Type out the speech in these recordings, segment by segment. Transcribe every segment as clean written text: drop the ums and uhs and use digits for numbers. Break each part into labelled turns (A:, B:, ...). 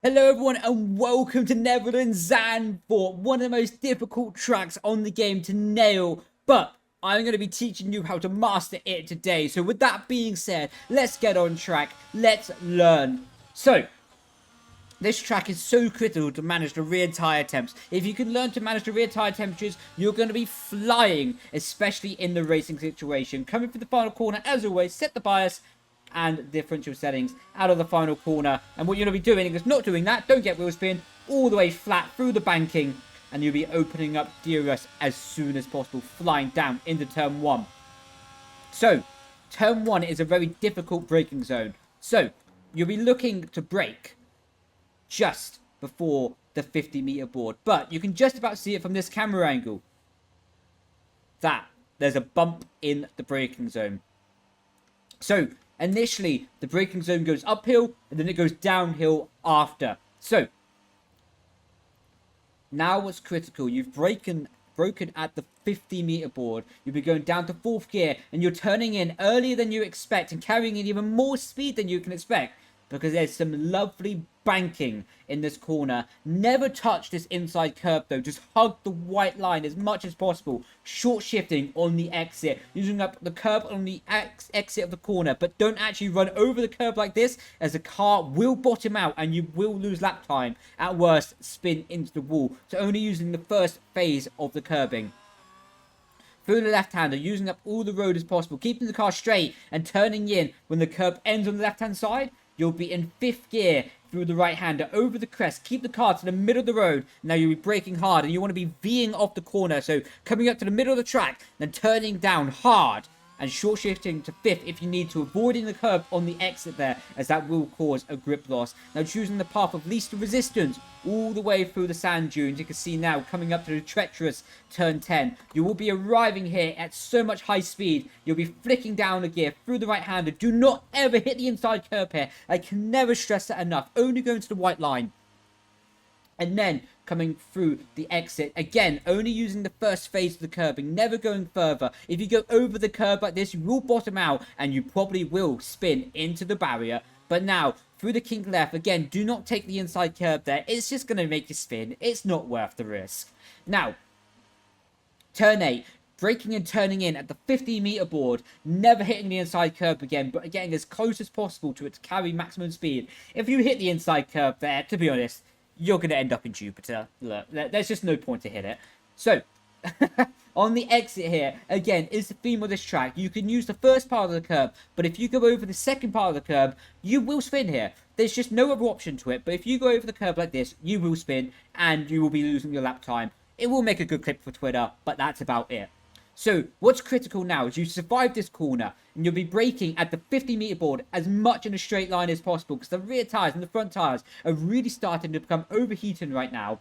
A: Hello everyone and welcome to Netherlands Zandvoort, one of the most difficult tracks on the game to nail, but I'm going to be teaching you how to master it today. So with that being said, let's get on track, let's learn. So, this track is so critical to manage the rear tire temps. If you can learn to manage the rear tire temperatures, you're going to be flying, especially in the racing situation. Coming for the final corner, as always, set the bias and differential settings out of the final corner. And what you're going to be doing is not doing that. Don't get wheel spin all the way flat through the banking. And you'll be opening up DRS as soon as possible, flying down into turn 1. So, turn 1 is a very difficult braking zone. So, you'll be looking to brake just before the 50-meter board. But you can just about see it from this camera angle. That there's a bump in the braking zone. So, initially, the braking zone goes uphill, and then it goes downhill after. So, now what's critical, you've broken at the 50-meter board. You'll be going down to 4th gear, and you're turning in earlier than you expect, and carrying in even more speed than you can expect, because there's some lovely banking in this corner. Never touch this inside curb though. Just hug the white line as much as possible. Short shifting on the exit, using up the curb on the exit of the corner, but don't actually run over the curb like this, as the car will bottom out and you will lose lap time. At worst, spin into the wall. So only using the first phase of the curbing. Through the left-hander, using up all the road as possible, keeping the car straight and turning in when the curb ends on the left-hand side. You'll be in 5th gear through the right-hander, over the crest. Keep the car to the middle of the road. Now you'll be braking hard, and you want to be V'ing off the corner. So coming up to the middle of the track, then turning down hard. And short shifting to 5th if you need to, avoiding the curb on the exit there, as that will cause a grip loss. Now choosing the path of least resistance all the way through the sand dunes. You can see now coming up to the treacherous turn 10. You will be arriving here at so much high speed. You'll be flicking down the gear through the right-hander. Do not ever hit the inside curb here. I can never stress that enough. Only going to the white line. And then coming through the exit, again, only using the first phase of the curbing, never going further. If you go over the curb like this, you will bottom out, and you probably will spin into the barrier. But now, through the kink left, again, do not take the inside curb there. It's just going to make you spin. It's not worth the risk. Now, turn 8. Braking and turning in at the 50-meter board, never hitting the inside curb again, but getting as close as possible to it to carry maximum speed. If you hit the inside curb there, to be honest, you're going to end up in Jupiter. Look, there's just no point to hit it. So, on the exit here, again, is the theme of this track. You can use the first part of the curb, but if you go over the second part of the curb, you will spin here. There's just no other option to it, but if you go over the curb like this, you will spin, and you will be losing your lap time. It will make a good clip for Twitter, but that's about it. So, what's critical now is you survive this corner, and you'll be braking at the 50-meter board as much in a straight line as possible, because the rear tyres and the front tyres are really starting to become overheating right now.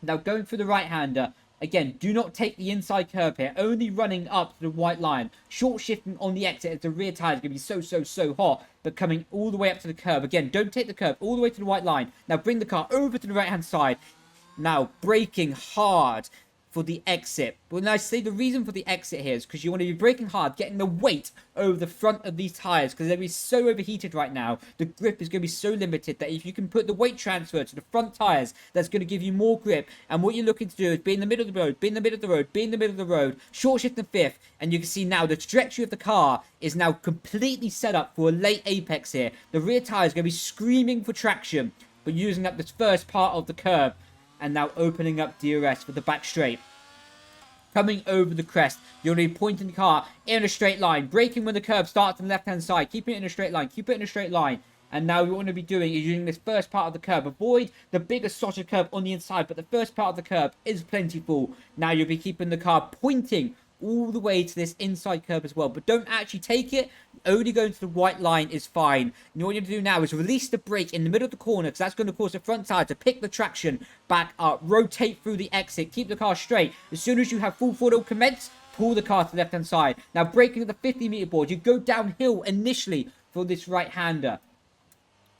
A: Now, going through the right-hander, again, do not take the inside curb here, only running up to the white line. Short shifting on the exit as the rear tyre is going to be so hot, but coming all the way up to the curb. Again, don't take the curb all the way to the white line. Now, bring the car over to the right-hand side. Now, braking hard for the exit. But when I say the reason for the exit here is because you want to be braking hard, getting the weight over the front of these tires, because they'll be so overheated right now. The grip is going to be so limited that if you can put the weight transfer to the front tires, that's going to give you more grip. And what you're looking to do is be in the middle of the road, be in the middle of the road, be in the middle of the road, short shift to 5th, and you can see now the trajectory of the car is now completely set up for a late apex here. The rear tire is going to be screaming for traction, but using up this first part of the curb, and now opening up DRS for the back straight. Coming over the crest, you're going to be pointing the car in a straight line. Braking when the curb starts on the left-hand side. Keep it in a straight line. Keep it in a straight line. And now what you want to be doing is using this first part of the curb. Avoid the bigger softer curb on the inside, but the first part of the curb is plentiful. Now you'll be keeping the car pointing all the way to this inside curb as well, but don't actually take it. Only going to the white line is fine. And what you need to do now is release the brake in the middle of the corner, because that's going to cause the front tire to pick the traction back up. Rotate through the exit, keep the car straight. As soon as you have full throttle commence, pull the car to the left hand side. Now braking at the 50-meter board, you go downhill initially for this right hander.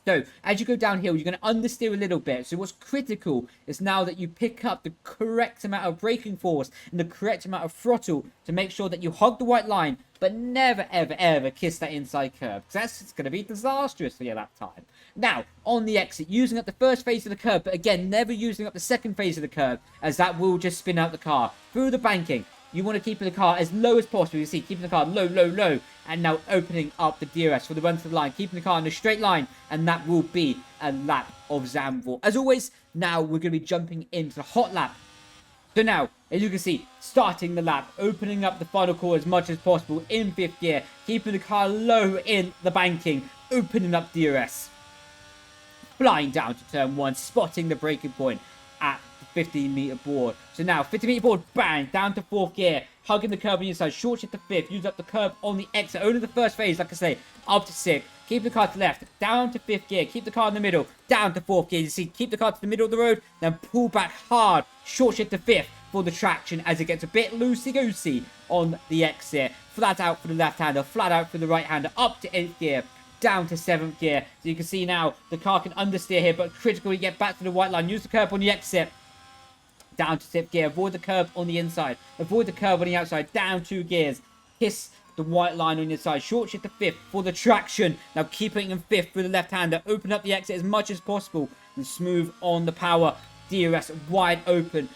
A: So, as you go downhill, you're going to understeer a little bit. So, what's critical is now that you pick up the correct amount of braking force and the correct amount of throttle to make sure that you hug the white line, but never, ever, ever kiss that inside curb, because that's just going to be disastrous for you that time. Now, on the exit, using up the first phase of the curb, but again, never using up the second phase of the curb, as that will just spin out the car. Through the banking, you want to keep the car as low as possible. You see, keeping the car low, low, low, and now opening up the DRS for the run to the line, keeping the car in a straight line, and that will be a lap of Zandvoort. As always, now we're going to be jumping into the hot lap. So now, as you can see, starting the lap, opening up the final corner as much as possible in 5th gear, keeping the car low in the banking, opening up DRS. Flying down to turn 1, spotting the braking point at the 15-meter board. So now, 15-meter board, bang, down to 4th gear, hugging the curb on the inside, short shift to 5th, use up the curb on the exit, only the first phase, like I say, up to 6th, keep the car to the left, down to 5th gear, keep the car in the middle, down to 4th gear, you see, keep the car to the middle of the road, then pull back hard, short shift to 5th for the traction as it gets a bit loosey-goosey on the exit, flat out for the left-hander, flat out for the right-hander, up to 8th gear, down to 7th gear. So you can see now the car can understeer here, but critically get back to the white line. Use the curb on the exit. Down to 6th gear. Avoid the curb on the inside. Avoid the curb on the outside. Down 2 gears. Kiss the white line on the inside. Short shift to 5th for the traction. Now keeping in 5th for the left-hander. Open up the exit as much as possible. And smooth on the power. DRS wide open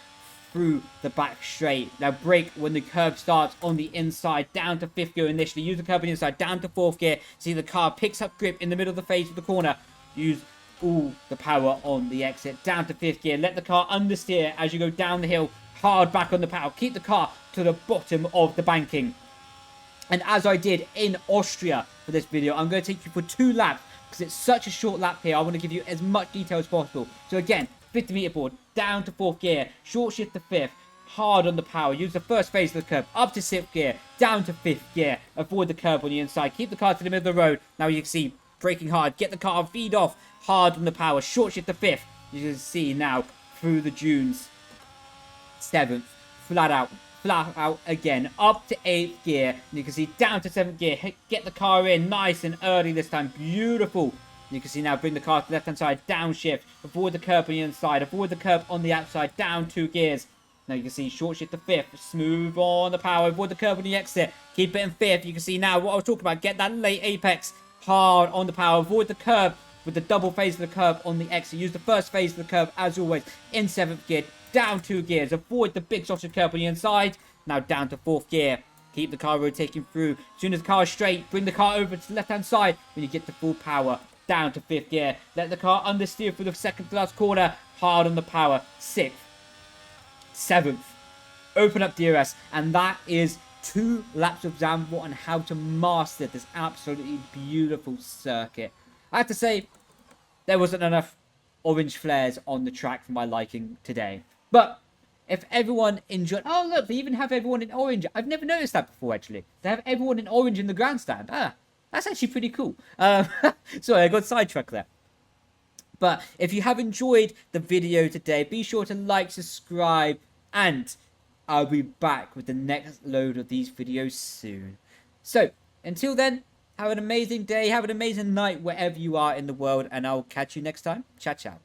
A: through the back straight. Now brake when the curb starts on the inside, down to 5th gear initially. Use the curb on the inside, down to 4th gear. See the car picks up grip in the middle of the phase of the corner. Use all the power on the exit, down to 5th gear. Let the car understeer as you go down the hill, hard back on the power. Keep the car to the bottom of the banking. And as I did in Austria for this video, I'm going to take you for 2 laps because it's such a short lap here. I want to give you as much detail as possible. So again, 50-meter board, down to 4th gear, short shift to 5th, hard on the power, use the first phase of the curb, up to 6th gear, down to 5th gear, avoid the curb on the inside, keep the car to the middle of the road. Now you can see, braking hard, get the car feed off, hard on the power, short shift to 5th, you can see now, through the dunes, 7th, flat out again, up to 8th gear, and you can see down to 7th gear, get the car in, nice and early this time, beautiful. You can see now, bring the car to the left-hand side, downshift, avoid the curb on the inside, avoid the curb on the outside, down 2 gears. Now you can see short shift to 5th, smooth on the power, avoid the curb on the exit, keep it in 5th. You can see now what I was talking about, get that late apex, hard on the power, avoid the curb with the double phase of the curb on the exit. Use the first phase of the curb as always in 7th gear, down 2 gears, avoid the big sausage curb on the inside. Now down to 4th gear. Keep the car rotating through. As soon as the car is straight, bring the car over to the left-hand side when you get to full power. Down to 5th gear. Let the car understeer through the second to last corner. Hard on the power. 6th. 7th. Open up DRS. And that is 2 laps of Zandvoort on how to master this absolutely beautiful circuit. I have to say, there wasn't enough orange flares on the track for my liking today. But if everyone enjoyed... Oh, look, they even have everyone in orange. I've never noticed that before, actually. They have everyone in orange in the grandstand. That's actually pretty cool. Sorry, I got sidetracked there. But if you have enjoyed the video today, be sure to like, subscribe, and I'll be back with the next load of these videos soon. So, until then, have an amazing day, have an amazing night wherever you are in the world, and I'll catch you next time. Ciao, ciao.